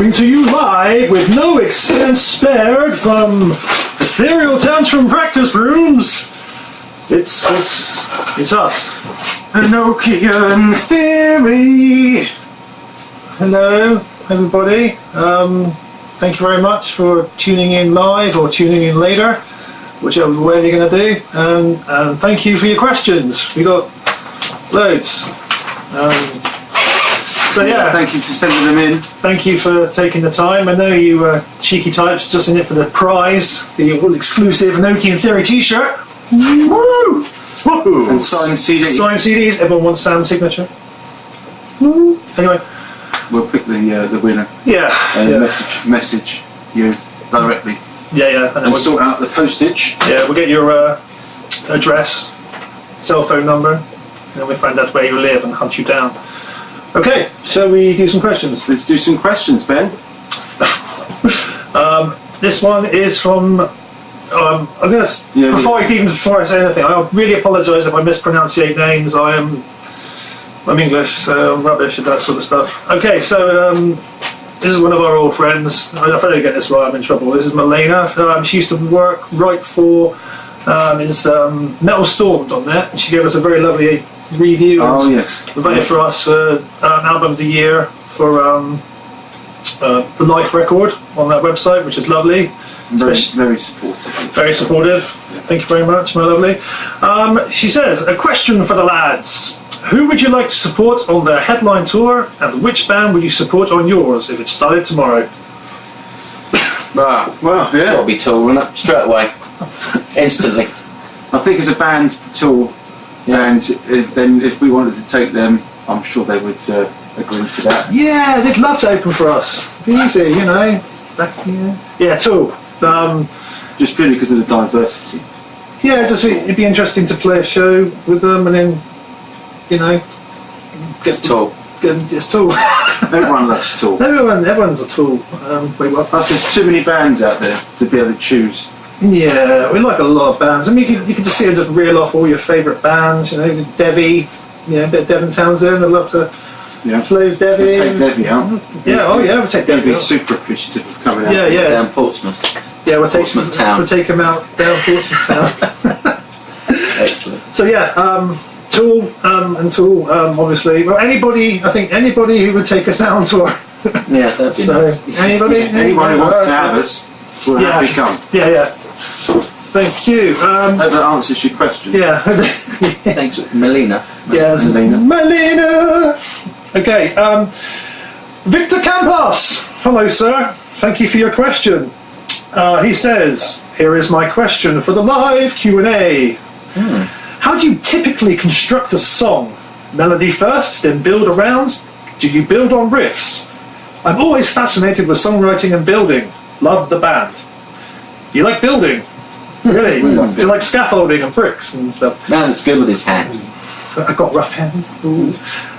coming to you live with no expense spared from Ethereal Tantrum practice rooms. It's us. Enochian Theory. Hello, everybody. Thank you very much for tuning in live or tuning in later, whichever way you're going to do. And thank you for your questions. We got loads. So yeah, thank you for sending them in. Thank you for taking the time. I know you cheeky types just in it for the prize, the all exclusive Enochian Theory T-shirt. Woo! Woo! And signed CDs. Signed CDs. Everyone wants Sam's signature. Woo! Anyway, we'll pick the winner. Yeah. And message you directly. Yeah. And sort out the postage. Yeah, we'll get your address, cell phone number, and then we'll find out where you live and hunt you down. Okay, shall we do some questions? Let's do some questions, Ben. This one is from. I'm gonna before I say anything, I really apologise if I mispronounce names. I'm English, so I'm rubbish at that sort of stuff. Okay, so this is one of our old friends. If I don't get this right, I'm in trouble. This is Milena. She used to write for is Metal Stormed on that, and she gave us a very lovely review. Oh yes. Voted for us for album of the year for the Life record on that website, which is lovely. Very supportive. Very supportive. Yeah. Thank you very much, my lovely. She says, a question for the lads. Who would you like to support on their headline tour, and which band would you support on yours if it started tomorrow? Well, yeah. It's got to be Tool, straight away. Instantly. I think as a band, Tool. Yeah. And then if we wanted to take them, I'm sure they would agree to that. Yeah, they'd love to open for us. Easy, you know. Yeah, Tool. Just purely because of the diversity. Yeah, it'd be interesting to play a show with them, and then, you know, It's Tool. It's Tool. Everyone loves Tool. Everyone's a Tool. Wait, what? Plus, there's too many bands out there to be able to choose. Yeah, we like a lot of bands. I mean, you can just sit and just reel off all your favourite bands. You know, Devi, a bit of Devin Townsend. I'd love to play with Devi. We'll take Devi out. Yeah, we'll take Devi out. They'd be super appreciative of coming out. Yeah. Down Portsmouth. Yeah, we'll take Portsmouth Town. We'll take them out down Portsmouth Town. Excellent. So yeah, Tool and Tool, obviously. Well, anybody who would take us out on tour. Yeah, that'd be nice. Anybody? Anyone who wants to have us, we'll have to come. Yeah. Thank you. Hope that answers your question. Yeah. Thanks, Melina. Yeah, Melina. Okay. Victor Campos. Hello, sir. Thank you for your question. He says, "Here is my question for the live Q&A. How do you typically construct a song? Melody first, then build around? Do you build on riffs? I'm always fascinated with songwriting and building. Love the band. You like building? Really? Do you like scaffolding and bricks and stuff?" Man's good with his hands. I've got rough hands. Ooh.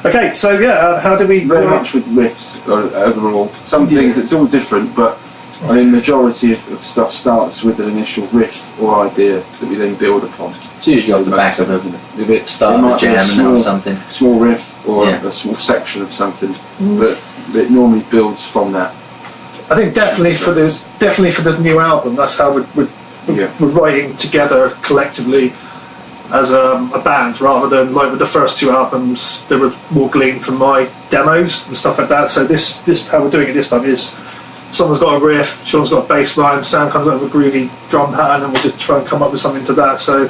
Okay, so yeah, how do we... Very much with riffs overall. Some things, it's all different, but I mean, majority of stuff starts with an initial riff or idea that we then build upon. It's usually off the back of, doesn't it? If it starts with a jam or something. Small riff or a small section of something, but it normally builds from that. I think definitely for the new album, that's how we're writing together collectively as a band, rather than like with the first two albums, they were more gleaned from my demos and stuff like that. So this how we're doing it this time is someone's got a riff, Sean's got a bass line, Sam comes up with a groovy drum pattern, and we'll just try and come up with something to that. So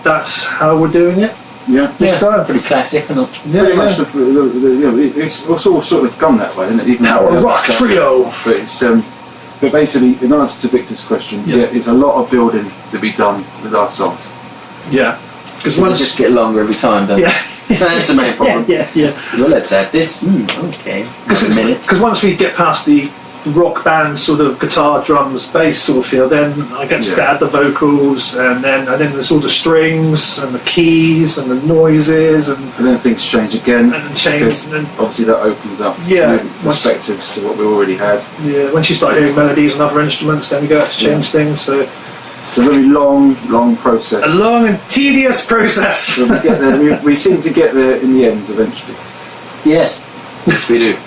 that's how we're doing it. Yeah, pretty classic. Pretty much. It's all sort of gone that way, isn't it? Even Power rock trio. But it's but basically, in answer to Victor's question, it's a lot of building to be done with our songs. Yeah, because once just get longer every time, don't that's the main problem. Yeah. Well, let's add this. Okay. Because once we get past the rock band sort of guitar, drums, bass sort of feel, then I get to add the vocals, and then there's all the strings and the keys and the noises, and then things change again. And change. And obviously that opens up new perspectives to what we already had. Yeah. Once you start hearing melodies and other instruments, then we go to change things. So. It's a very long process. A long and tedious process. So we get there. We seem to get there in the end eventually. Yes we do.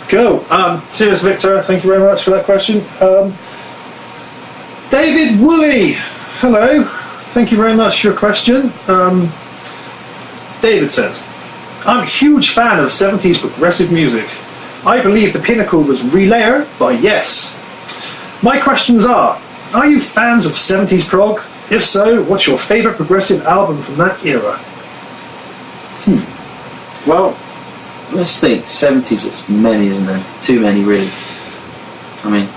Cool. Cheers, Victor. Thank you very much for that question. David Woolley. Hello. Thank you very much for your question. David says, I'm a huge fan of 70s progressive music. I believe the pinnacle was Relayer by Yes. My questions are you fans of 70s prog? If so, what's your favourite progressive album from that era? Well, let's think. 70s, it's many, isn't there? Too many, really. I mean,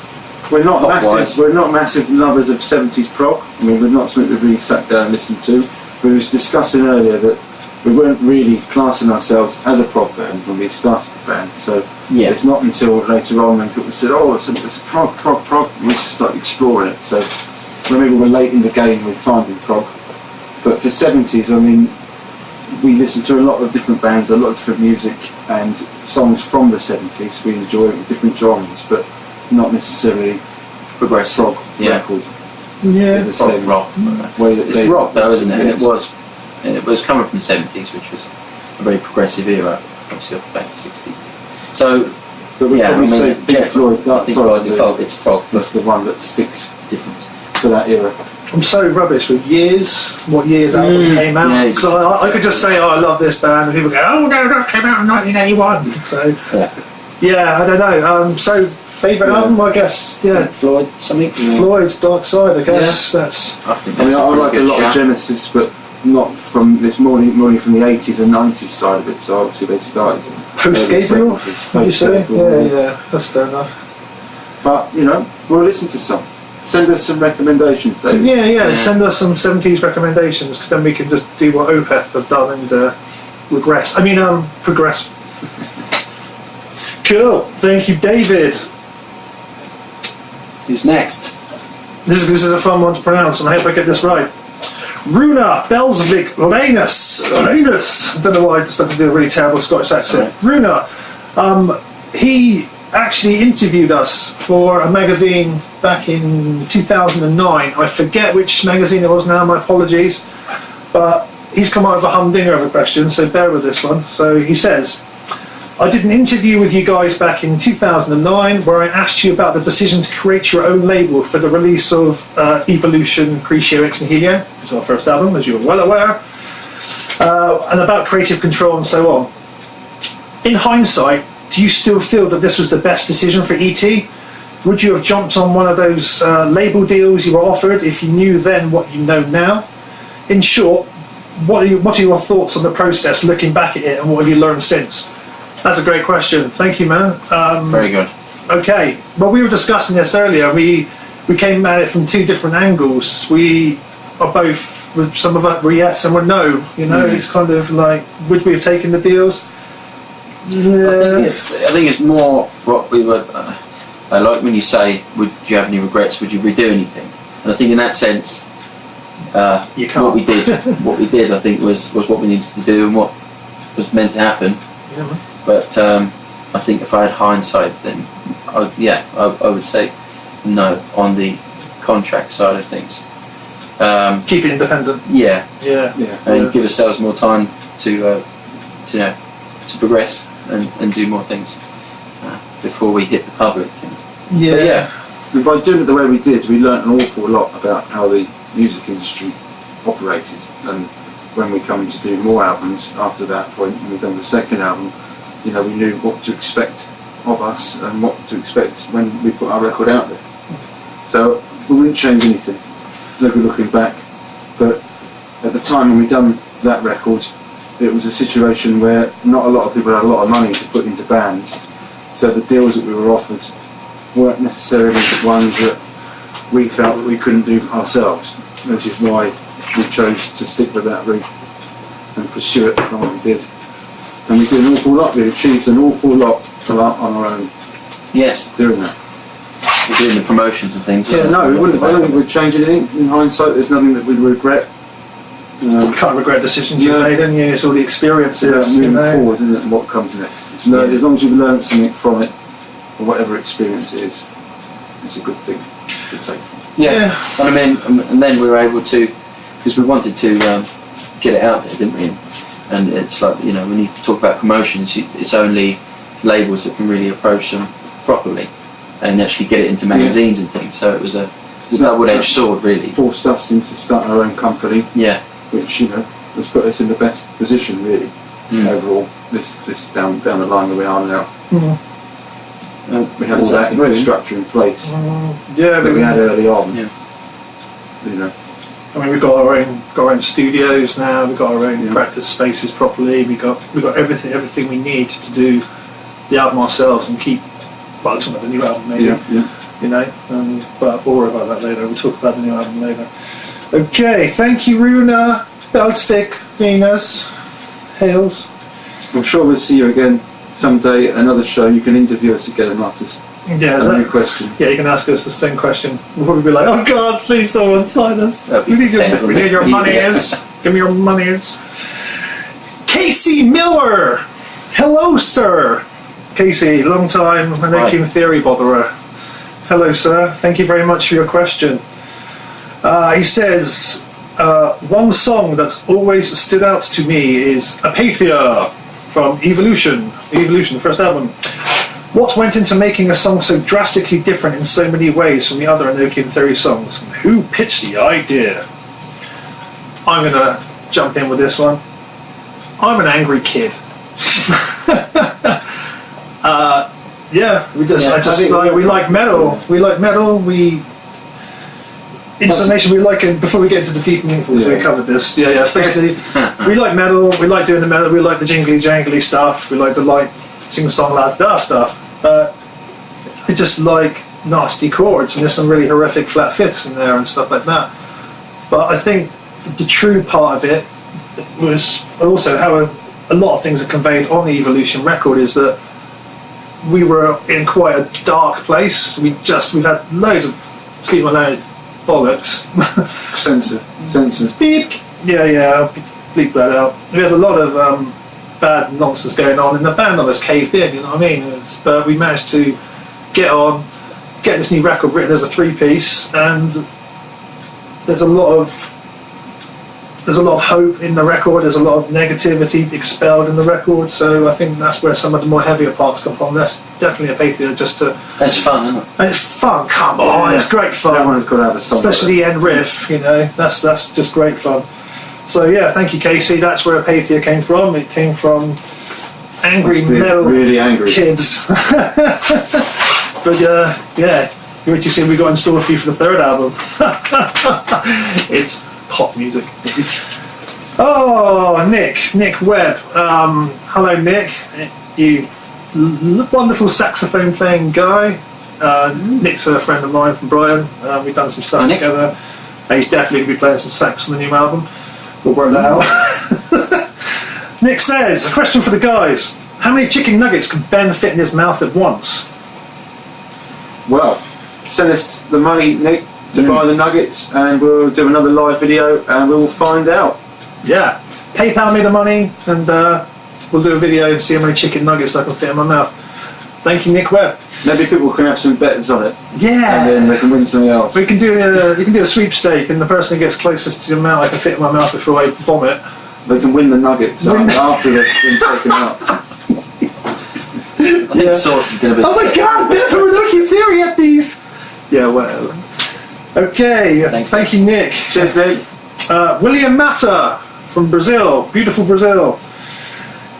we're not pop-wise. massive. We're not massive lovers of 70s prog. I mean, we're not something we've really sat down and listened to. We was discussing earlier that we weren't really classing ourselves as a prog band when we started the band. So it's not until later on when people said, "Oh, it's a prog," we just started exploring it. So maybe we're late in the game with finding prog. But for 70s, I mean, we listen to a lot of different bands, a lot of different music and songs from the 70s. We enjoy it with different genres, but not necessarily progressive prog record. Yeah, the same rock. Way that it's rock, though, isn't it? Yes. And it was coming from the 70s, which was a very progressive era, obviously up back to the 60s. So, but we probably say Pink Floyd. I think by default it's prog. That's the one that sticks different for that era. I'm so rubbish with years, what years album came out. Because I could just say, I love this band, and people go, oh no, that came out in 1981. So, I don't know. So, favourite album, I guess, Floyd, something. Floyd's Dark Side, I guess. That's. I like a lot of Genesis, but not from this more from the 80s and 90s side of it. So obviously they started post Gabriel. Would you say? Yeah, that's fair enough. But we'll listen to some. Send us some recommendations, David. Yeah. Send us some 70s recommendations, because then we can just do what Opeth have done and progress. Cool. Thank you, David. Who's next? This is a fun one to pronounce, and I hope I get this right. Runa Belsvik Reynes. I don't know why I just had to do a really terrible Scottish accent. Right. Runa. He actually interviewed us for a magazine back in 2009. I forget which magazine it was now, my apologies. But he's come out of a humdinger of a question, so bear with this one. So he says, I did an interview with you guys back in 2009 where I asked you about the decision to create your own label for the release of Evolution, Crescio, X and Helio, which is our first album, as you're well aware, and about creative control and so on. In hindsight, do you still feel that this was the best decision for E.T.? Would you have jumped on one of those label deals you were offered if you knew then what you know now? In short, what are your thoughts on the process looking back at it, and what have you learned since? That's a great question. Thank you, man. Very good. Okay. Well, we were discussing this earlier. We came at it from two different angles. We are both, some of us were yes and we're no. It's kind of like, would we have taken the deals? Yeah. I think it's more what we were. I like when you say, "Would you have any regrets? Would you redo anything?" And I think in that sense, you can't. What we did, I think was what we needed to do and what was meant to happen. Yeah. But I think if I had hindsight, then I would say no on the contract side of things. Keep it independent. Yeah. And give ourselves more time to progress and do more things before we hit the public. And by doing it the way we did, we learnt an awful lot about how the music industry operated. And when we come to do more albums after that point, when we've done the second album, we knew what to expect of us and what to expect when we put our record out there. So we wouldn't change anything. There's no good looking back. But at the time when we done that record, it was a situation where not a lot of people had a lot of money to put into bands, so the deals that we were offered weren't necessarily the ones that we felt that we couldn't do ourselves, which is why we chose to stick with that route and pursue it as long as we did. And we did an awful lot, we achieved an awful lot on our own. Yes. Doing that. We're doing the promotions and things. Yeah, no, we wouldn't. I don't think we'd change anything. In hindsight, there's nothing that we'd regret. Can't regret decisions you made, and it's all the experiences. Moving forward, isn't it? And what comes next? As long as you've learned something from it, or whatever experience it is, it's a good thing to take from. Yeah. And then we were able to, because we wanted to get it out there, didn't we? And it's like when you talk about promotions, it's only labels that can really approach them properly and actually get it into magazines and things. So it was a double-edged sword, really. Forced us into starting our own company. Yeah. Which, you know, has put us in the best position, really, overall, this down the line where we are now. We had all that infrastructure in place that we had early on. Yeah. You know. I mean, we've got our own studios now. We've got our own practice spaces properly. We've got everything we need to do the album ourselves and keep. Well, I'm talking about the new album, maybe. You know, but we'll worry about that later. We'll talk about the new album later. Okay, thank you, Runa, Belgsvik, Venus, Hales. I'm sure we'll see you again someday at another show. You can interview us again and ask us a new question. Yeah, you can ask us the same question. We'll probably be like, oh God, please someone sign us. We need your monies. Give me your monies. Casey Miller. Hello, sir. Casey, long time Enochian Theory botherer. Hello, sir. Thank you very much for your question. He says, one song that's always stood out to me is Apathia from Evolution, the first album. What went into making a song so drastically different in so many ways from the other Enochian Theory songs? Who pitched the idea? I'm going to jump in with this one. I'm an angry kid. We like metal. We like metal. Intonation, we like it. Before we get into the deep meaningfuls, we covered this. Basically, we like metal. We like doing the metal. We like the jingly jangly stuff. We like the light sing-song la-da stuff. I just like nasty chords, and there's some really horrific flat fifths in there and stuff like that. But I think the true part of it was also how a lot of things are conveyed on the Evolution record is that we were in quite a dark place. We've had loads of, excuse my language, bollocks. Censors. Beep. I'll bleep that out. We had a lot of bad nonsense going on, and the band almost caved in. You know what I mean? But we managed to get this new record written as a 3-piece, and there's a lot of hope in the record. There's a lot of negativity expelled in the record. So I think that's where some of the more heavier parts come from. That's definitely Apathia. It's fun, isn't it? And it's fun. Come on, it's great fun. Everyone's got to have a song, especially the end riff. You know, that's just great fun. So yeah, thank you, Casey. That's where Apathia came from. It came from angry metal, really angry kids. But you wait to see what we got in store for you for the third album. It's pop music. Oh, Nick Webb. Hello, Nick. You wonderful saxophone playing guy. Nick's a friend of mine from Brighton. We've done some stuff together. He's definitely going to be playing some sax on the new album. We'll work that out. Nick says, a question for the guys. How many chicken nuggets can Ben fit in his mouth at once? Well, send us the money, Nick, to buy the nuggets, and we'll do another live video and we'll find out. Yeah. PayPal me the money, and we'll do a video and see how many chicken nuggets I can fit in my mouth. Thank you, Nick Webb. Maybe people can have some bets on it. Yeah. And then they can win something else. We can do you can do a sweepstake, and the person who gets closest to the amount I can fit in my mouth before I vomit. They can win the nuggets after they've been taken out. I think the sauce is going to be... Oh my God, Ben from Enochian Theory at these! Yeah, well. Okay, thanks, thank you, Nick. Cheers, Nick. William Mata from Brazil, beautiful Brazil.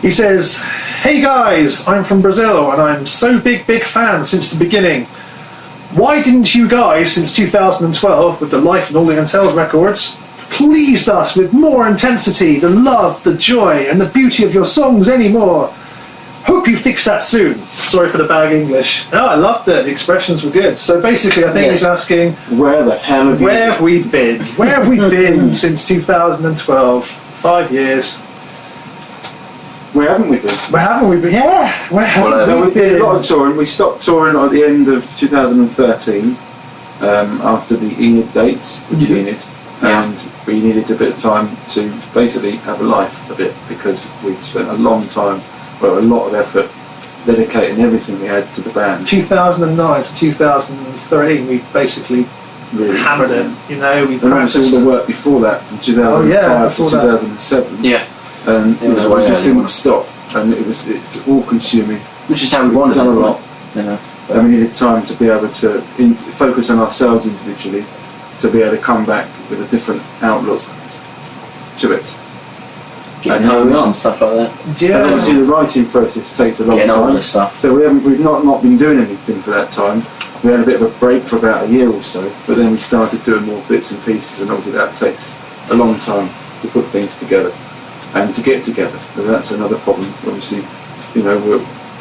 He says, hey guys, I'm from Brazil and I'm so big fan since the beginning. Why didn't you guys, since 2012, with the Life and All the Untold records, pleased us with more intensity, the love, the joy and the beauty of your songs anymore? Hope you fix that soon. Sorry for the bad English. Oh, I loved it. The expressions were good. So basically, I think he's asking, where the hell have we been? Where have we been since 2012? 5 years. Where haven't we been? Where haven't we been? Yeah, where haven't we been? A lot of touring. We stopped touring at the end of 2013 after the Enid dates with Enid, and we needed a bit of time to basically have a life a bit, because we'd spent a long time, well, a lot of effort dedicating everything we had to the band. 2009 to 2013, we basically really hammered it. You know, we practiced all the work before that, from 2005 to 2007. Yeah. And we just didn't stop, and it was all consuming. Which is how we wanted it. done a lot. You know. And we needed time to be able to focus on ourselves individually, to be able to come back with a different outlook to it. Getting And here we homes are. and stuff like that. Yeah. And obviously the writing process takes a long Getting time. older stuff. So we've not been doing anything for that time. We had a bit of a break for about a year or so, but then we started doing more bits and pieces, and obviously that takes a long time to put things together and to get together. Because that's another problem. Obviously, you know,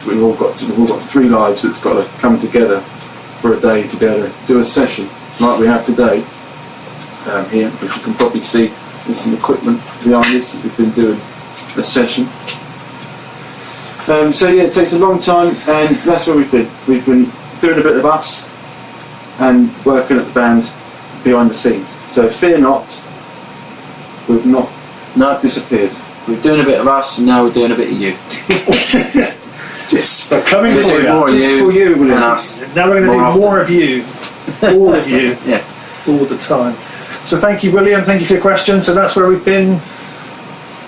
we've all got 3 lives that's got to come together for a day to be able to do a session like we have today here, which you can probably see there's some equipment behind this that we've been doing a session. So yeah, it takes a long time, and that's where we've been. We've been doing a bit of us and working at the band behind the scenes. So fear not, we've not disappeared. We're doing a bit of us, and now we're doing a bit of you. Just But coming Just for more you. of for you, and William. us. Now we're going to do More more of you. All of you. Yeah. All the time. So thank you, William. Thank you for your question. So that's where we've been.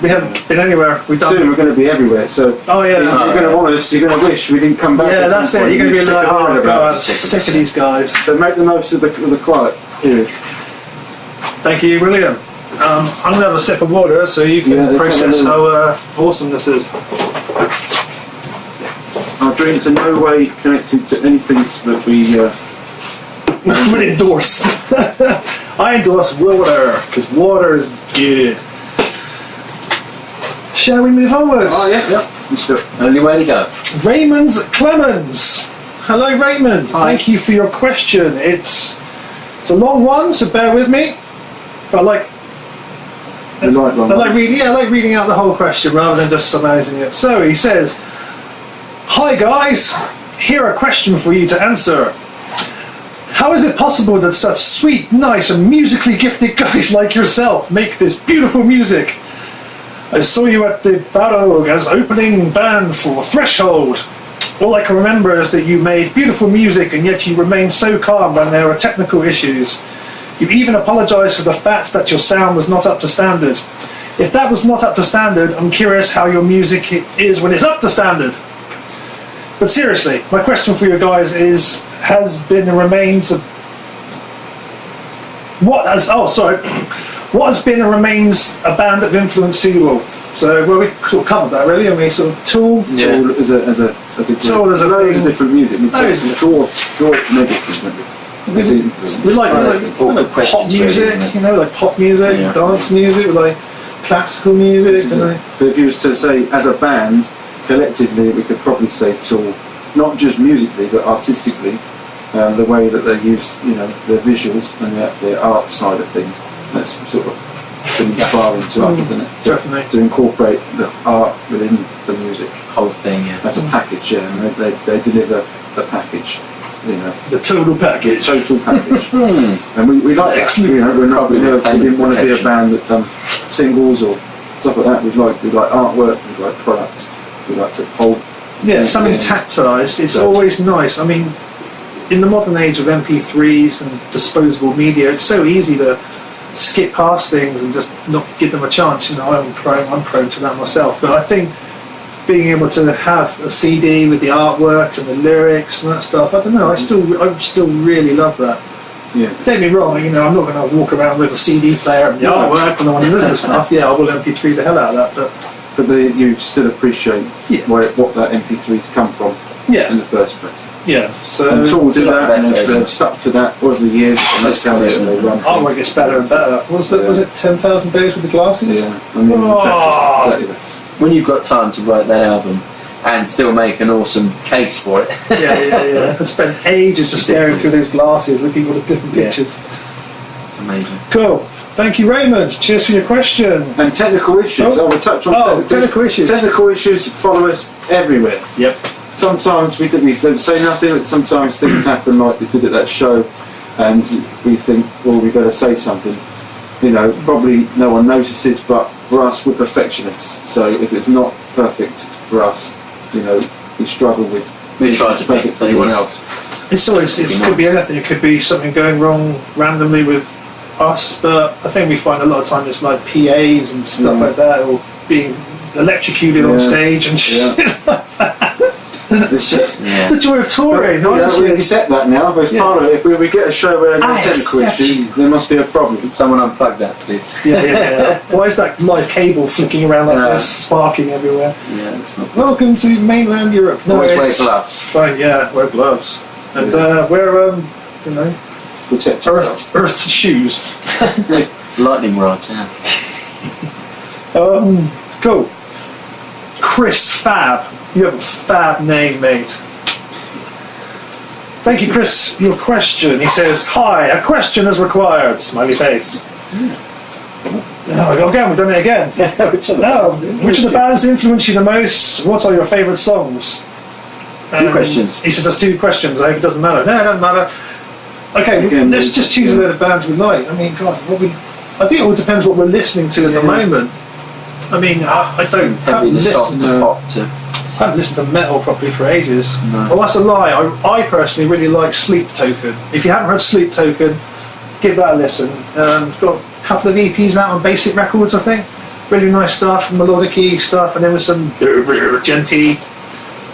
We haven't been anywhere. We've done. Soon we're going to be everywhere. So Oh yeah. you're going to want us. You're going to wish we didn't come back. Yeah, at some that's it. point. You're going to be sick like, of hearing oh about god, it. sick of these guys. So make the most of the quiet period. Thank you, William. I'm going to have a sip of water so you can Yeah, let's process have a how awesome this is. Our drinks are no way connected to anything that we. would endorse. I endorse water because water is good. Shall we move onwards? Oh yeah. Let's do it. Only way to go. Raymond Clemens. Hello, Raymond. Hi. Thank you for your question. It's a long one, so bear with me. But We like long I like ones. reading. Yeah, I like reading out the whole question rather than just summarising it. So he says, "Hi guys, here a question for you to answer. How is it possible that such sweet, nice, and musically gifted guys like yourself make this beautiful music? I saw you at the Barrow as opening band for Threshold. All I can remember is that you made beautiful music and yet you remained so calm when there were technical issues. You even apologised for the fact that your sound was not up to standard. If that was not up to standard, I'm curious how your music is when it's up to standard. But seriously, my question for you guys is, has been and remains what has been and remains a band of influence to you all? So we've sort of covered that really, and we sort of Tool. Yeah. Tool as a group. Tool as a loads thing. of different music. We Loads. draw from everything, don't we? As influence. We like All the pop questions music, really, isn't it? you know, like pop music, Yeah. dance music, we like classical music. This is And it. But if you was to say, as a band, collectively, we could probably say Tool, not just musically, but artistically, the way that they use, you know, their visuals and their art side of things. That's sort of been inspiring to us, isn't it? Definitely. To incorporate the art within the music Whole thing, yeah. as a package, yeah, and they deliver the package, you know, the total the package. total package. And we like that. Excellent. You know, we didn't want to be a Protection. band that done singles or stuff like that. We like artwork, we like product, we like to hold. Yeah, something tactilised. It's always nice. I mean, in the modern age of MP3s and disposable media, it's so easy to skip past things and just not give them a chance. You know, I'm prone to that myself. But I think being able to have a CD with the artwork and the lyrics and that stuff, I don't know. I still really love that. Yeah. Don't get me wrong. You know, I'm not going to walk around with a CD player and the artwork and all this other stuff. Yeah, I will MP3 the hell out of that. But you still appreciate Yeah. what that MP3's come from But yeah, in the first place. yeah. So And Tool do like that, and that they've stuck to that over the years, and that's how they run. artwork gets better and better. Was it 10,000 Days with the Glasses? Yeah, I mean, Oh. exactly that. When you've got time to write that album and still make an awesome case for it. Yeah. I spent ages just staring through those glasses, looking at all the different Yeah. pictures. It's amazing. Cool. Thank you, Raymond. Cheers for your question. And technical issues. Oh. I will touch on Technical issues. Technical issues follow us everywhere. Yep. Sometimes we don't say nothing, but sometimes things happen like they did at that show, and we think, well, we better say something. You know, probably no one notices, but for us, we're perfectionists. So if it's not perfect for us, you know, we struggle with. We try to perfect make for anyone things- else. It could be anything. It could be something going wrong randomly with us, but I think we find a lot of times it's like PAs and stuff like that, or being electrocuted on Yeah. stage and shit. Yeah. It's just, The joy of touring, we honestly. accept that now. But it's part of it. If we get a show where I there's technical accept issues, you. there must be a problem. Can someone unplug that, please? Yeah. Why is that live cable flicking around like this, sparking everywhere? Yeah, it's not. Welcome to mainland Europe. Always wear it's gloves. fine. Yeah, wear gloves and wear Protect yourself. earth shoes. Lightning rod, yeah. Cool. Chris Fab. You have a fab name, mate. Thank you, Chris. Your question. He says, "Hi, a question is required." Smiley face. Oh, again, we've done it again. Which of Which of the bands influence you the most? What are your favourite songs? Two questions. He says there's 2 questions. I hope it doesn't matter. No, it doesn't matter. Okay, Again, let's just choose a load of bands we like. I mean, God, I think it all depends what we're listening to in the moment. I mean, I don't Heavy to soft listen to pop to. I haven't listened to metal properly for ages. No. Well, that's a lie. I personally really like Sleep Token. If you haven't heard Sleep Token, give that a listen. It's got a couple of EPs out on Basic Records, I think. Really nice stuff, melodic-y stuff, and then with some genty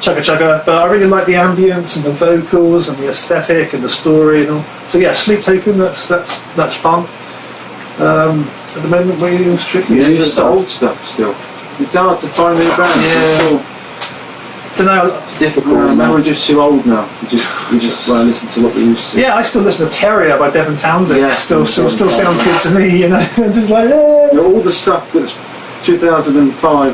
chugga chugga. But I really like the ambience and the vocals and the aesthetic and the story and all. So yeah, Sleep Token. That's fun. At the moment, we're strictly New stuff. Old stuff still. It's hard to find new bands. Yeah. Don't know. It's difficult. Now we're just too old now. We just want to listen to what we used to. Yeah, I still listen to Terrier by Devon Townsend. Yeah, still sounds good to me. You know, I'm just like, You know, all the stuff that's 2005,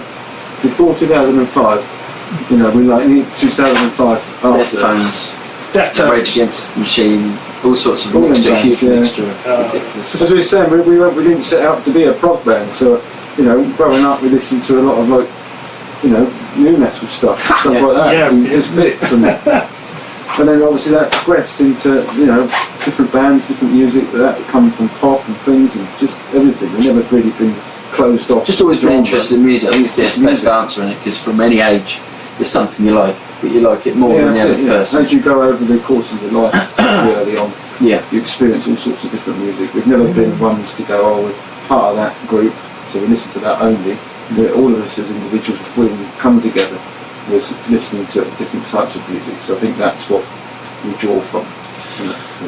before 2005. You know, we like 2005 after. Deftones, Deftones. Rage Against the Machine, all sorts of All them mixture, bands, huge yeah. mixture of ridiculous. As we were saying, we didn't set out to be a prog band, so you know, growing up we listened to a lot of like, you know, new metal stuff like that, Yeah, and just bits, and then obviously that progressed into, you know, different bands, different music that come from pop and things, and just everything. We've never really been closed off. Just always been genre. interested in music. I think it's the Just best music. answer in it, because from any age, there's something you like, but you like it more than the that's other it, yeah. person. As you go over the course of your life, really early on, Yeah. you experience all sorts of different music. We've never been ones to go, oh, we're part of that group, so we listen to that only. All of us as individuals, before we come together, was listening to different types of music. So I think that's what we draw from.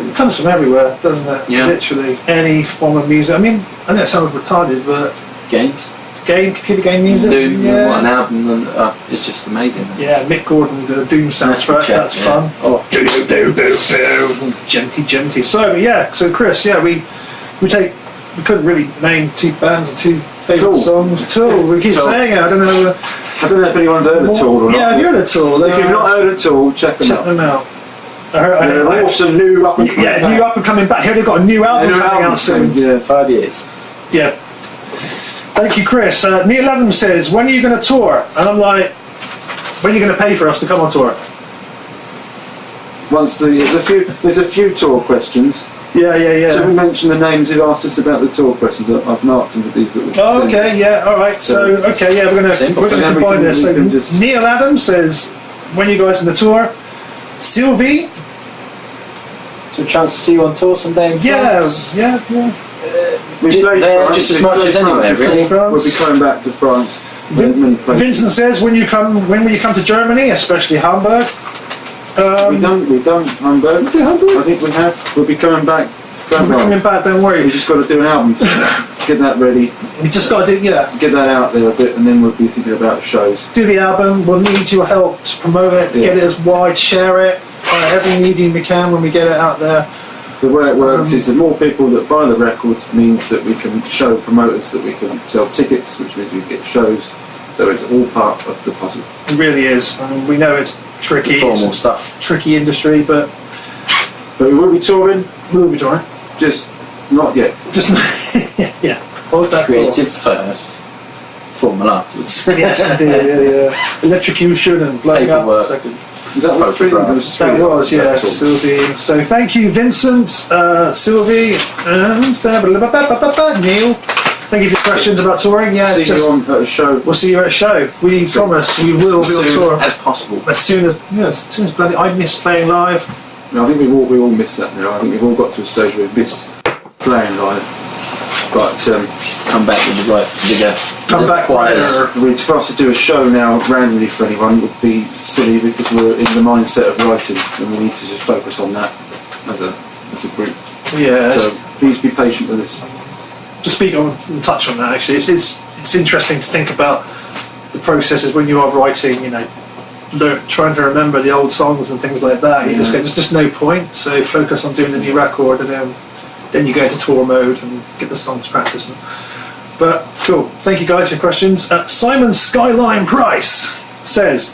It comes from everywhere, doesn't it? Yeah. Literally any form of music. I mean, I know it sounds retarded, but Games. computer game music. Doom, yeah. what an album, and it's just amazing. Yeah, Mick Gordon did a Doom soundtrack. Chat, That's yeah. fun. Oh, do do do do do, genty. So yeah, so Chris, yeah, we couldn't really name 2 bands and 2 favourite Tool. songs. Tool. We keep Tool. saying it. I don't know. I don't know if anyone's heard of Tool or not. Yeah, I've heard of Tool. If you've not heard of Tool, check them check out. them out. I They're heard, awesome new up and coming yeah, back. new up and coming back. Here they've got a new album New coming album out soon. Yeah. 5 years. Yeah. Thank you, Chris. Neil Adams says, when are you going to tour? And I'm like, when are you going to pay for us to come on tour? There's a few tour questions. Yeah. So we mentioned the names who asked us about the tour questions. I've marked them with these that we've Oh, sent. okay, yeah, all right. So, okay, yeah, we're gonna Simple. combine this. We So can just- Neil Adams says, when are you guys going to tour? Sylvie, So a chance to see you on tour someday in yeah. France? We played They're France, just as we much played as anywhere, France. really. We'll be coming back to France. Many places. Vincent says, when will you come to Germany, especially Hamburg? We've done Hamburg. Do Hamburg? I think we have. We'll be coming back. We're coming back, don't worry. We just got to do an album. Get that ready. We just got to Get that out there a bit, and then we'll be thinking about shows. do the album. We'll need your help to promote it, Yeah. get it as wide, share it, every medium we can when we get it out there. The way it works is the more people that buy the record means that we can show promoters that we can sell tickets, which means we get shows. So it's all part of the puzzle. It really is. We know it's tricky. Formal It's stuff. a tricky industry, but But we will be touring, we'll be doing. just not yet. Just yeah. Hold that Creative first, formal afterwards. thought. Yes, indeed. Yeah. Electrocution and blowing up. Paperwork. Second. Is that what three? Photograph. There was three That was, yeah, That's all. Sylvie. So thank you, Vincent, Sylvie, and Neil. Thank you for your questions about touring. Yeah, See you on at a show. we'll see you at a show. We promise we will be on As tour soon as possible. as soon as bloody. I miss playing live. I think we all miss that now. I think we've all got to a stage where we miss playing live. but Come back with the right bigger. Come back choirs. better. for us to do a show now randomly for anyone would be silly because we're in the mindset of writing and we need to just focus on that as a group. Yeah. So please be patient with us. To speak on and touch on that, actually, it's interesting to think about the processes when you are writing. Trying to remember the old songs and things like that. You just go, there's just no point. So focus on doing the new record, and then you go into tour mode and get the songs practiced. But cool. Thank you guys for your questions. Simon Skyline Price says,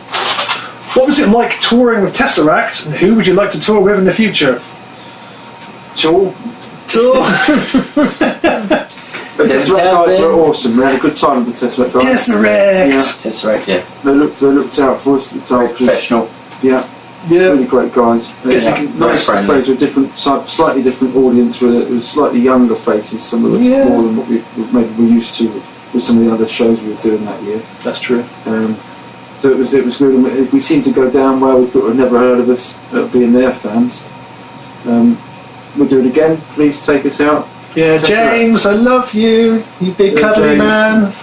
"What was it like touring with Tesseract, and who would you like to tour with in the future?" Tour. The Tesseract guys were awesome. We had a good time with the Tesseract guys. Tesseract, yeah. They looked out for us. Professional. Yeah. Really great guys. Nice players with slightly different audience with slightly younger faces. Some of them more than what we were used to with some of the other shows we were doing that year. That's true. So it was good. And we seemed to go down well with people who had never heard of us, being their fans. We'll do it again. Please take us out. Yeah, James, I love you, you big cuddly man.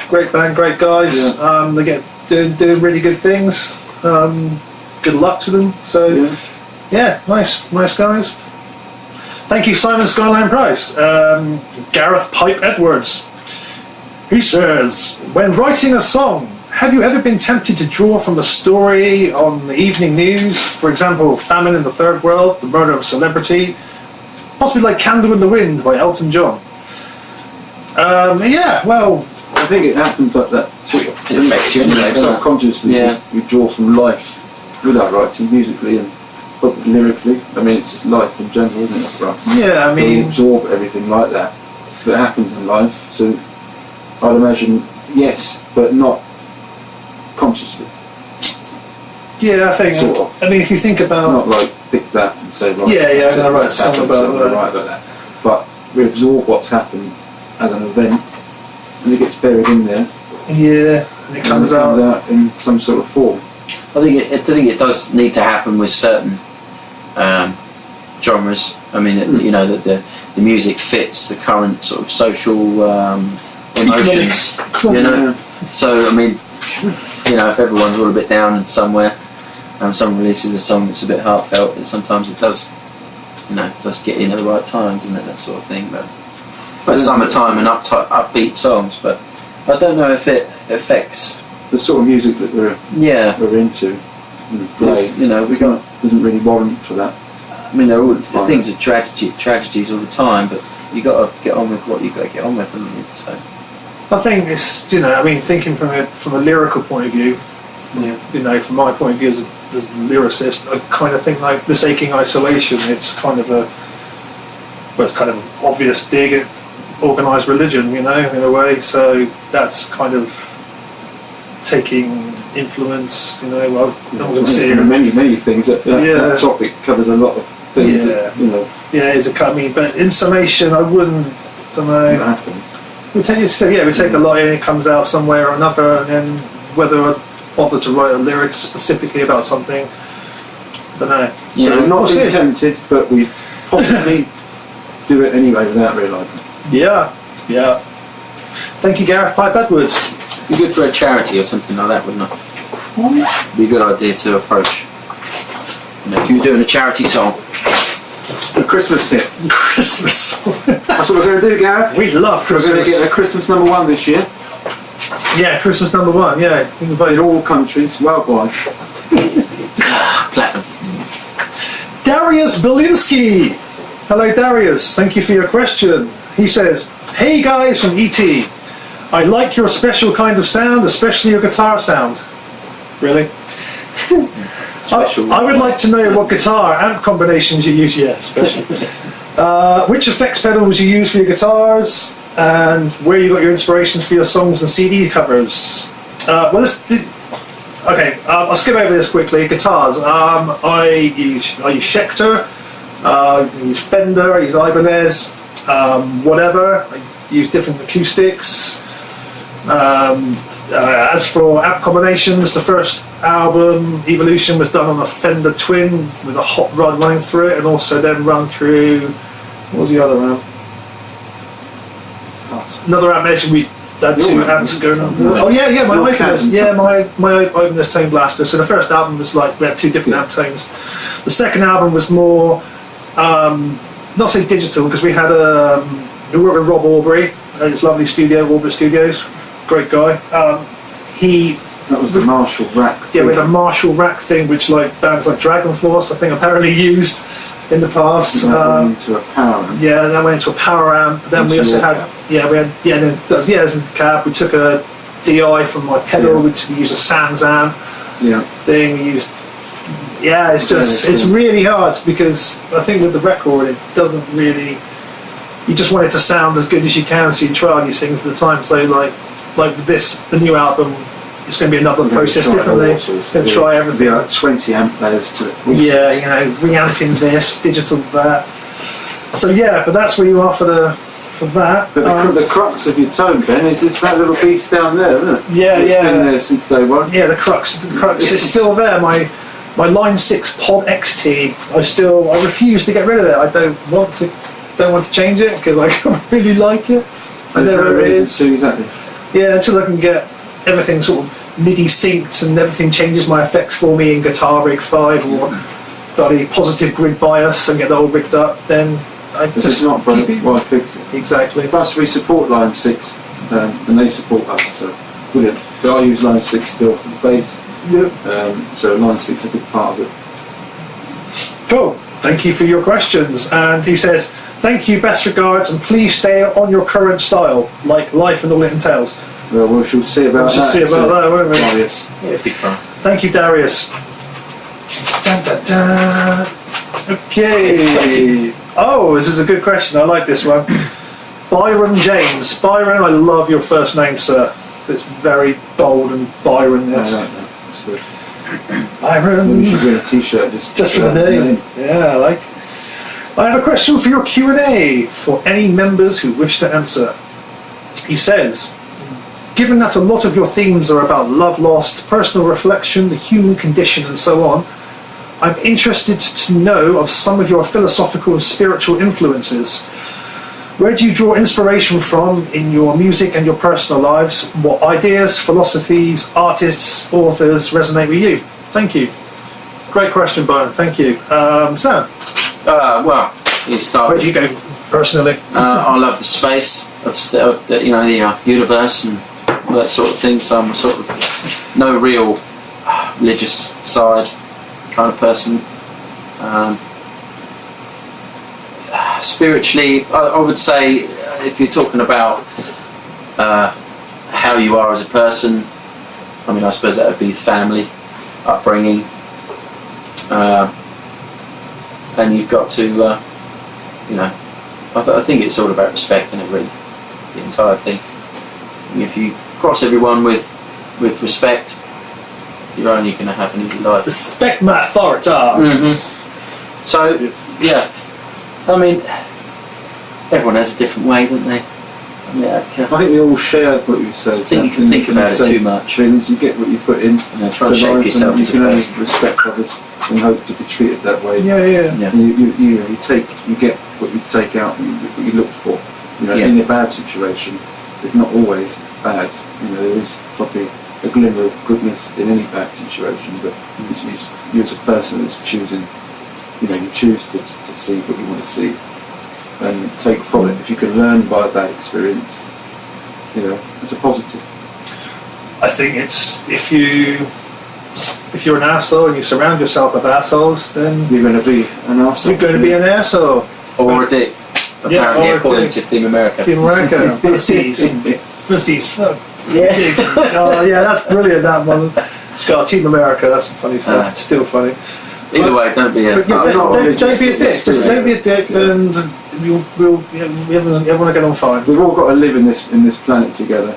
Great band, great guys. Yeah. They get doing really good things. Good luck to them. So, nice guys. Thank you, Simon Skyline Price. Gareth Pipe Edwards. He says, "When writing a song, have you ever been tempted to draw from a story on the evening news? For example, famine in the third world, the murder of a celebrity, possibly like Candle in the Wind by Elton John." Well, I think it happens like that sort of. It affects you anyway. Subconsciously, you draw from life without writing musically and lyrically. I mean, it's just life in general, isn't it, for us? Yeah, I mean, we absorb everything like that happens in life. So I'd imagine yes, but not consciously. Yeah, I think. Sort of. I mean, if you think about, not like pick that and say right. I'm gonna write a song about that. But we absorb what's happened as an event, and it gets buried in there. Yeah, and it comes out in some sort of form. I think it does need to happen with certain genres. I mean, that the music fits the current sort of social emotions. So I mean, if everyone's all a bit down somewhere, and someone releases a song that's a bit heartfelt, sometimes it does, does get in at the right time, doesn't it? That sort of thing. But summertime and upbeat songs, but I don't know if it affects the sort of music that we're into. Doesn't really warrant for that. I mean, things are tragedies all the time, but you got to get on with what you got to get on with, haven't you? So I think it's thinking from a lyrical point of view. From my point of view as a lyricist, I kind of think like This Aching Isolation. It's kind of an obvious dig at organised religion, in a way. So that's kind of taking influence, many things. That topic covers a lot of things. But in summation, I wouldn't. Don't know. It happens. We take a lot in, it comes out somewhere or another, and then whether I bother to write a lyric specifically about something, I don't know. So not being tempted, but we possibly do it anyway without realising. Yeah. Thank you, Gareth Pipe Edwards. Be good for a charity or something like that, wouldn't it? Be a good idea to approach. If you're doing a charity song. A Christmas hit. Christmas song. That's what we're going to do, Gareth. We love Christmas. We're going to get a Christmas #1 this year. Yeah, Christmas #1, yeah. We can vote in all countries, worldwide. Platinum. Darius Belinsky. Hello, Darius. Thank you for your question. He says, "Hey guys from ET. I like your special kind of sound, especially your guitar sound." Really? Special. I would like to know what guitar amp combinations you use. Yeah, special. Which effects pedals you use for your guitars, and where you got your inspirations for your songs and CD covers. I'll skip over this quickly. Guitars. I use Schecter. I use Fender. I use Ibanez. Whatever. I use different acoustics. As for amp combinations, the first album, Evolution, was done on a Fender Twin with a hot rod running through it, and also then run through, what was the other amp? another album mentioned we had two albums going on. Oh yeah, my Iconist. Yeah, my Iconist Tone Blaster. So the first album was like we had two different amp tones. The second album was more not say digital because we had we worked with Rob Aubrey at his lovely studio, Aubrey Studios. Great guy. That was the Marshall rack. Yeah, we had a Marshall rack thing, which like bands like Dragon Force, I think, apparently used in the past. That went into a power amp. Yeah, that went into a power amp. Then we also had, there's in the cab. We took a DI from my pedal, which we used a Sans amp thing. We used, it's really hard because I think with the record, it doesn't really. You just want it to sound as good as you can, so you try these things at the time. So like with this, the new album. It's going to be another process differently. Going to try everything. Like 20 amp players to it. Yeah, reamping this, digital that. So but that's where you are for that. But the crux of your tone, Ben, is that little piece down there, isn't it? Yeah, it's been there since day one. Yeah, the crux is still there. My Line 6 Pod XT. I refuse to get rid of it. I don't want to change it because I really like it. And there it is. Exactly. Yeah, until I can get everything sort of MIDI synced and everything changes my effects for me in Guitar Rig 5 or bloody positive grid bias and get it all rigged up, then I just it's not broken, why fix it? Exactly. Plus we support Line 6 and they support us, so brilliant. But I use Line 6 still for the bass. Yep. So Line 6 is a big part of it. Cool. Thank you for your questions. And he says, thank you, best regards, and please stay on your current style, like life and all it entails. Well, we shall see about that. Won't we? Darius. Yeah, big fun. Thank you, Darius. Dun, dun, dun. Okay. Oh, this is a good question. I like this one. Byron James. Byron, I love your first name, sir. It's very bold and Byron-esque. I like that. That's good. Byron. We should win a T-shirt just for the name. Yeah, I like. I have a question for your Q&A for any members who wish to answer. He says, given that a lot of your themes are about love lost, personal reflection, the human condition and so on, I'm interested to know of some of your philosophical and spiritual influences. Where do you draw inspiration from in your music and your personal lives? What ideas, philosophies, artists, authors resonate with you? Thank you. Great question, Byron. Thank you. Sam? Well, you start. Where do you go personally? I love the space of the universe and all that sort of thing. So I'm sort of no real religious side kind of person. Spiritually, I would say, if you're talking about how you are as a person, I mean, I suppose that would be family, upbringing, and you've got to, I think it's all about respect, and it really, the entire thing. And if you cross everyone with respect, you're only going to have an easy life. Respect my authority. Mm-hmm. So, yeah. I mean, everyone has a different way, don't they? I think we all share what you say. I think you can think about it too much. Things, you get what you put in. Try and shape yourself as a person. You can only respect others and hope to be treated that way. Yeah. And you get what you take out, what you look for. In a bad situation, it's not always bad. There is probably a glimmer of goodness in any bad situation, but you as a person is choosing. You choose to see what you want to see and take from it. If you can learn by that experience, it's a positive. I think it's if you're an asshole and you surround yourself with assholes, then you're going to be an asshole. You're going to be an asshole or a dick. Apparently, according to Team America. Team America, pussies, fuck. Yeah. Oh yeah, that's brilliant. That one. God, Team America. That's funny stuff. Still funny. Either way, don't be a. Don't be a dick. Just don't be a dick, and everyone will get on fine. We've all got to live in this planet together,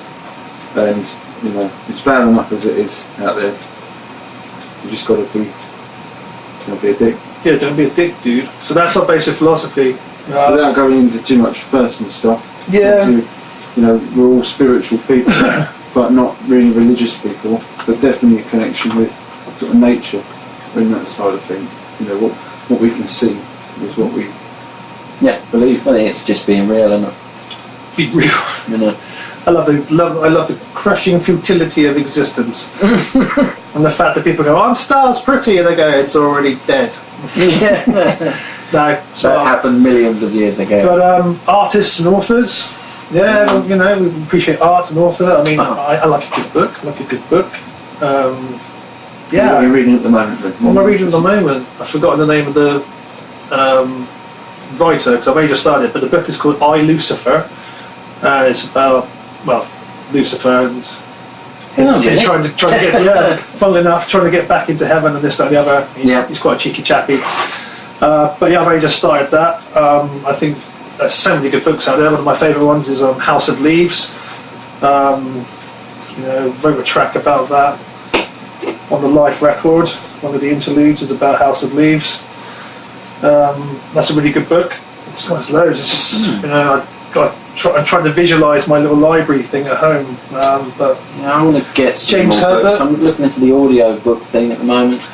and it's bad enough as it is out there. You just got to be. Don't be a dick. Yeah, don't be a dick, dude. So that's our basic philosophy. Without going into too much personal stuff. Yeah. We're all spiritual people, but not really religious people. But definitely a connection with sort of nature. In that side of things, what we can see is what we believe. I think it's just being real, isn't it? be real. You know. I love the crushing futility of existence, and the fact that people go, "Oh, star's pretty," and they go, "It's already dead." Yeah. No, That happened millions of years ago. But artists and authors, yeah, well, you know, we appreciate art and author. I mean, I like a good book. I like a good book. Yeah. What are you reading at the moment, then? What am I reading at the moment? I've forgotten the name of the writer because I've only just started. But the book is called I, Lucifer. It's about, well, Lucifer and really? trying to get, funnily enough, trying to get back into heaven and this, that, and the other. He's quite a cheeky chappy. But yeah, I've only just started that. I think there's so many good books out there. One of my favourite ones is House of Leaves. You know, wrote a track about that on the live record. One of the interludes is about House of Leaves. That's a really good book. It's got loads. It's just, you know, I'm trying to visualise my little library thing at home. But yeah, I want to get some James more books. Herbert. I'm looking into the audio book thing at the moment.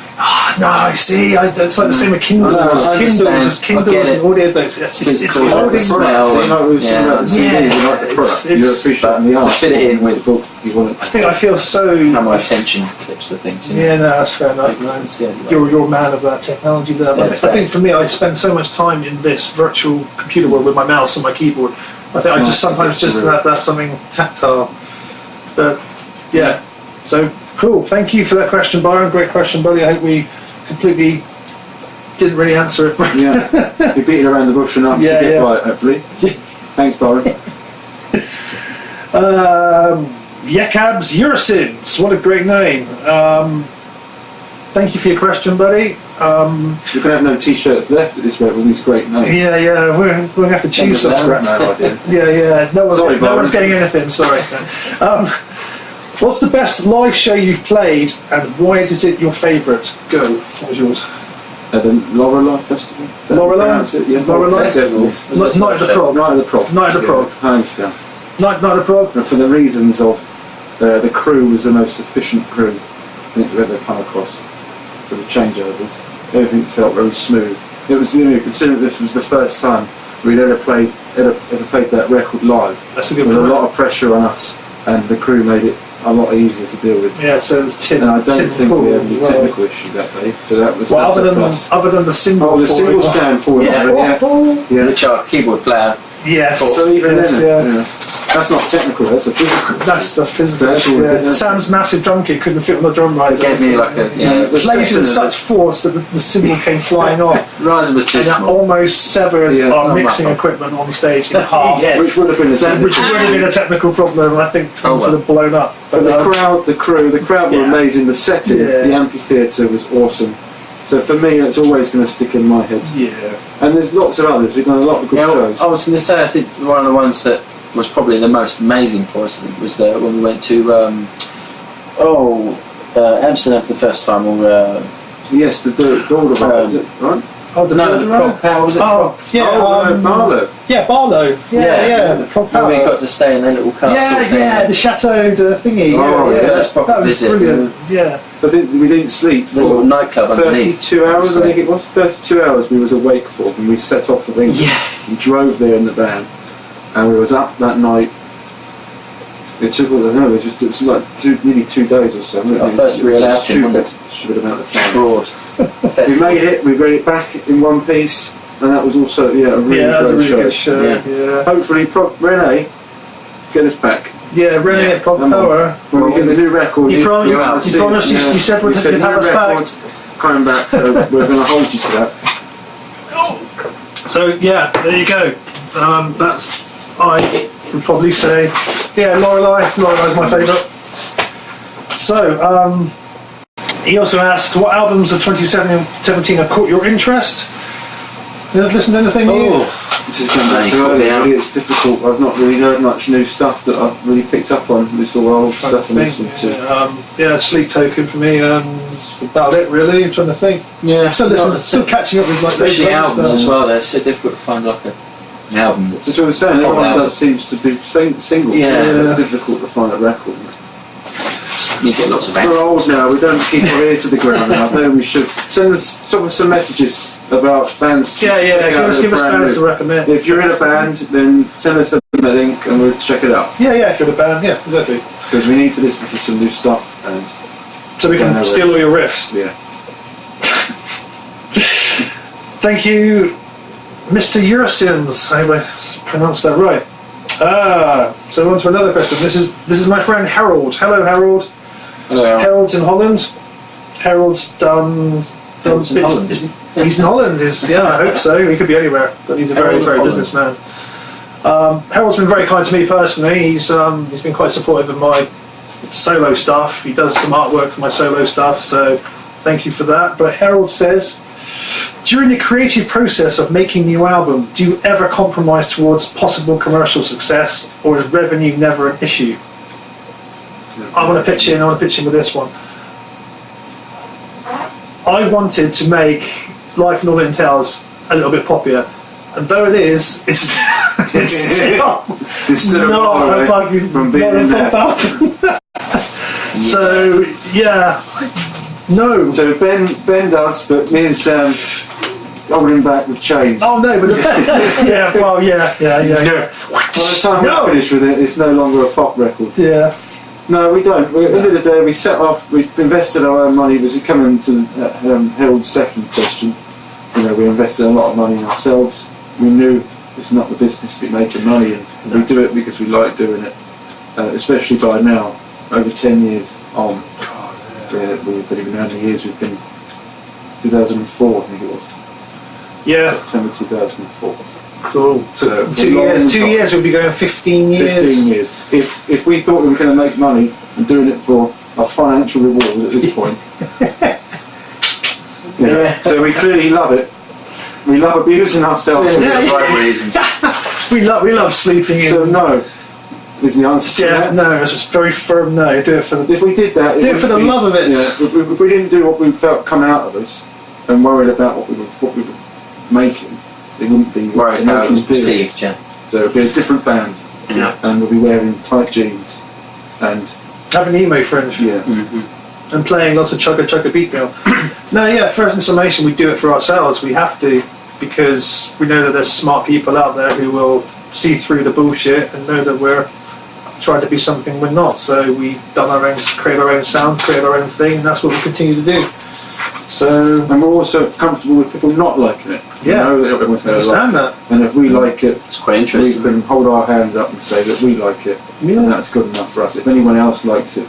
No, see, it's like the same with Kindles. Kindles and audiobooks. It's holding smell. So you like we were saying about the CD, you like the product. You appreciate the art. To fit it in with the book you want it. I think I feel so. how my attention clips the things. You know? Yeah, no, that's fair enough. That's the only way. You're a man of that technology there. Yeah, I think for me, I spend so much time in this virtual computer world with my mouse and my keyboard. I think I just sometimes just have to have something tactile. But yeah, so cool. Thank you for that question, Byron. Great question, buddy. I hope we completely didn't really answer it. Yeah, you beat it around the bush enough to get by it, hopefully. Thanks, Byron. Yekabs Urasins, what a great name. Thank you for your question, buddy. You're going to have no t-shirts left at this rate with these great names. Yeah, we're going to have to choose some. Scrap no idea. Yeah, no Sorry, one's getting anything, sorry. What's the best live show you've played and why is it your favourite? Go, what was yours? At the Lorelei Festival? Lorelei? Yeah, Lorelei Festival. Night of the Prog. Night of the Prog. Night of the Prog. Hands down. Night of the Prog. And for the reasons of the crew was the most efficient crew I think we've ever come across for the changeovers. Everything felt very smooth. It was, you know, considering this was the first time we'd ever played that record live. That's a good With point. a lot of pressure on us, and the crew made it a lot easier to deal with. Yeah, so it was Tim. And I don't think Paul we had any as well. technical issues that day, so that was Well, that's a plus. other than the symbol. Oh, the for single it. stand for it. Yeah. Which our keyboard player. Yes. So even yes, then, that's not technical. That's a physical. That's the physical. That's all Yeah. it is. Sam's massive drum kit couldn't fit on the drum riser. It gave me like a Yeah. Plays with such force that the cymbal came flying off. riser was too And that small. almost severed Yeah. our Oh, mixing wow. equipment on stage in half. Yeah. Which would have been a Which technical. would have been a technical problem. I think things well. would have blown up. But the crowd were Yeah. amazing. The setting, Yeah. the amphitheatre was awesome. So for me, it's always going to stick in my head. Yeah. And there's lots of others. We've done a lot of good Yeah, shows. I was going to say, I think one of the ones that was probably the most amazing for us, I think, was when we went to Amsterdam for the first time, or Yes, the Daughter is it right? Oh, the no, the Border Prog Power, was it? Oh, yeah. Barlow. Yeah, Barlow. Yeah. The Prog When we Power. got to stay in their little castle thing. The chateau thingy. Oh, yeah. that's proper That was visit. brilliant. Yeah. But we didn't sleep The little for nightclub underneath. 32 hours, That's I think great. it was. 32 hours we was awake for when we set off from England. Yeah. We drove there in the van, and we was up that night. It took all the it was like nearly 2 days or so. Our first real outing, wasn't it? Stupid amount of time. Broad. We made it. We got it back in one piece, and that was also a really That was a great really good show. show. Yeah. Yeah. Hopefully, Renee, get us back. Yeah, Renee at Prog Come on. Power. When we get the new record, You promised. you're out. You promised. You said we'd new have us record back. coming back, so we're going to hold you to that. So yeah, there you go. That's I would probably say. Yeah, Lorelei's my favourite. So he also asked, what albums of 2017 have caught your interest? You listen to anything new? This is going back to earlier. Really, it's difficult. I've not really heard much new stuff that I've really picked up on. This all old stuff I'm listening to. Yeah, Sleep Token for me. That's about it really. I'm trying to think. Yeah. I'm still listening. Still catching up with like Especially those albums stuff. as well. They're so difficult to find like an album that's. That's what I was saying. Everyone album. does seems to do singles. Yeah. It's difficult to find a record. You get lots of We're bands. old now. We don't keep our ear to the ground now. Maybe we should send us some messages about bands. Yeah, to check out give us that are brand bands to new. recommend. If you're in a band, then send us a a link and we'll check it out. Yeah, if you're the band, yeah, exactly. Because we need to listen to some new stuff and so we can steal all your riffs. Yeah. Thank you, Mr. Ursins. I hope I pronounced that right. So on to another question. This is my friend Harold. Hello, Harold. Hello, Harold. Harold's in Holland. Harold's done Harold's in Holland. He's in Holland. I hope so. He could be anywhere, but he's a very businessman. Harold's been very kind to me personally. He's been quite supportive of my solo stuff. He does some artwork for my solo stuff, so thank you for that. But Harold says, during the creative process of making a new album, do you ever compromise towards possible commercial success, or is revenue never an issue? I want to pitch in with this one. I wanted to make Life and All It Entails a little bit popular, and though it is, it's still not a fucking from being in there. So yeah, no. So Ben does, but me and Sam hold him back with chains. Oh no, but yeah. By the time we finish with it, it's no longer a pop record. Yeah. No, we don't. At the end of the day, we set off. We invested our own money. As we come into Harold's second question, we invested a lot of money in ourselves. We knew it's not the business to be making money, and we do it because we like doing it. Especially by now, over 10 years on. We don't even know how many years we've been. 2004, I think it was. Yeah. September 2004. Cool. So 2 years. 2 years. We'll be going 15 years. 15 years. If we thought we were going to make money and doing it for a financial reward at this point. So we clearly love it. We love abusing ourselves for the right reasons. we love sleeping in. So no is the answer to that. No, it's just very firm no. Do it for the. If we did that, do it for the love of it. Yeah, if we didn't do what we felt come out of us and worried about what we were making, it wouldn't be right. How it was perceived, So it would be a different band, and we'll be wearing tight jeans and having emo fringe. Yeah. Mm-hmm. And playing lots of chugga beat meal. First in summation, we do it for ourselves. We have to, because we know that there's smart people out there who will see through the bullshit and know that we're trying to be something we're not. So we've done create our own sound, create our own thing, and that's what we continue to do. So, and we're also comfortable with people not liking it. Yeah, we know that everyone's going to like that. And if we like it, it's quite interesting. We can hold our hands up and say that we like it, and that's good enough for us. If anyone else likes it,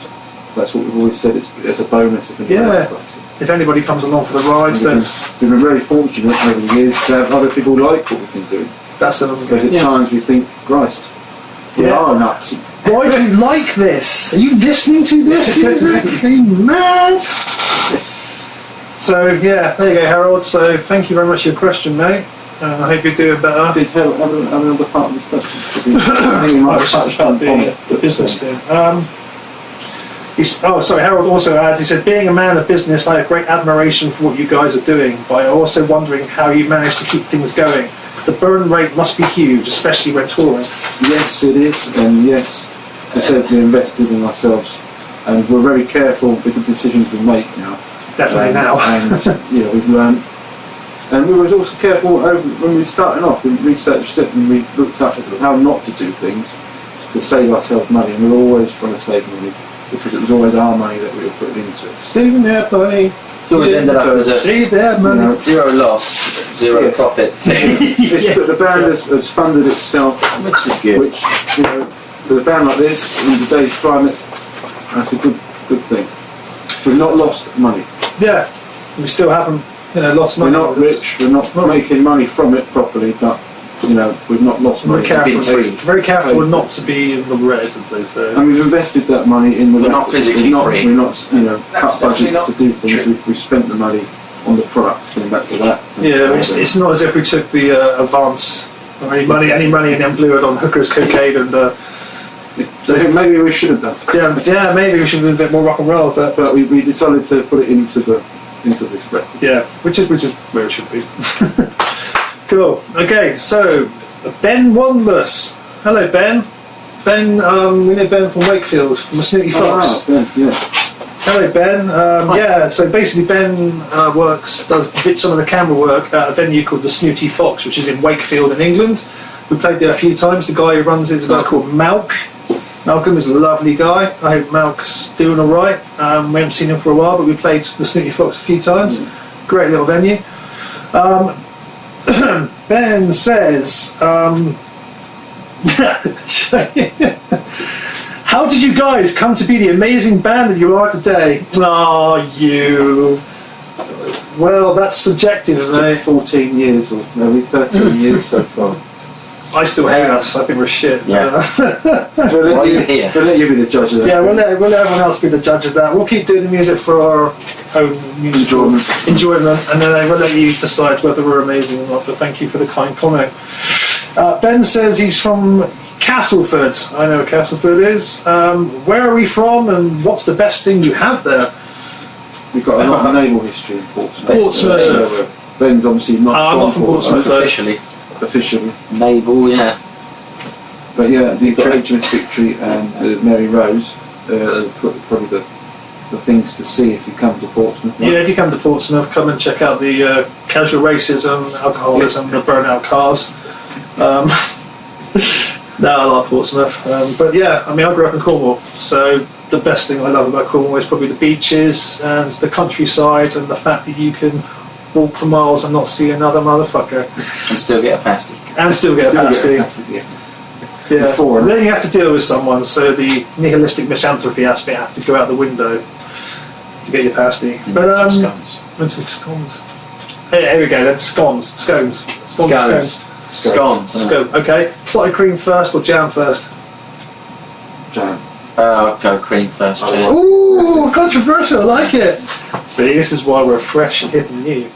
that's what we've always said. It's a bonus if anyone else likes it. If anybody comes along for the ride, we've been very fortunate over the years to have other people like what we can do. That's another thing. Because at times we think, Christ, we are nuts. Why do you like this? Are you listening to this music? Are you mad? So there you go, Harold. So thank you very much for your question, mate. I hope you're doing better. Did Harold have another part of this question? I think you might have touched on the business thing. Harold also adds, he said, being a man of business, I have great admiration for what you guys are doing, but I'm also wondering how you manage to keep things going. The burn rate must be huge, especially when touring. Yes, it is, and yes, I said we invested in ourselves, and we're very careful with the decisions we make now. Definitely now. And we've learned. And we were also careful when we were starting off. We researched it and we looked up at how not to do things to save ourselves money, and we were always trying to save money because it was always our money that we were putting into it. Saving their money. It's always ended up as a save their money. Zero loss, zero profit thing. But the band has funded itself, which is good. Which with a band like this in today's climate, that's a good thing. We've not lost money. Yeah, we still haven't lost money. We're not rich. We're not making money from it properly, but we've not lost money. Very careful not to be in the red, as they say. And we've invested that money in the. We're not physically free. We're not cut budgets to do things. We've spent the money on the products. Going back to that. Yeah, it's not as if we took the advance or any money and then blew it on hookers, cocaine, and. So maybe we should have done. Yeah, maybe we should have been a bit more rock and roll, but we decided to put it into the record. Yeah, which is where it should be. Cool. Okay, so Ben Wanless. Hello, Ben. Ben, we know Ben from Wakefield, from the Snooty Fox. Ben, yeah. Hello, Ben. So basically Ben does some of the camera work at a venue called the Snooty Fox, which is in Wakefield in England. We played there a few times. The guy who runs it is a guy called Malk. Malcolm is a lovely guy. I hope Malk's doing all right. We haven't seen him for a while, but we played the Snooty Fox a few times. Great little venue. Ben says, how did you guys come to be the amazing band that you are today? Oh, you. Well, that's subjective, isn't it? 14 years or maybe 13 years so far. I still hate us. I think we're shit. Yeah. Why are you here? We'll let you be the judge of that. Yeah, we'll let everyone else be the judge of that. We'll keep doing the music for our own musical enjoyment, and then we'll let you decide whether we're amazing or not. But thank you for the kind comment. Ben says he's from Castleford. I know where Castleford is. Where are we from, and what's the best thing you have there? We've got a lot of naval history in Portsmouth. Portsmouth. Ben's obviously not from Portsmouth. Officially. Officially. Naval, yeah. But yeah, the HMS Victory and the Mary Rose are probably the things to see if you come to Portsmouth. Right? Yeah, if you come to Portsmouth, come and check out the casual racism, alcoholism, the burnout cars. No, I love Portsmouth. But yeah, I mean, I grew up in Cornwall, so the best thing I love about Cornwall is probably the beaches and the countryside and the fact that you can walk for miles and not see another motherfucker. And still get a pasty. And still get a pasty. Yeah. Before. Then you have to deal with someone, so the nihilistic misanthropy aspect have to go out the window to get your pasty. But Scones. and some scones. Here we go then. Scones. Scones. Okay. Clotted cream first or jam first? Jam. I'll go cream first. Ooh, controversial. I like it. See, this is why we're fresh and hip and new.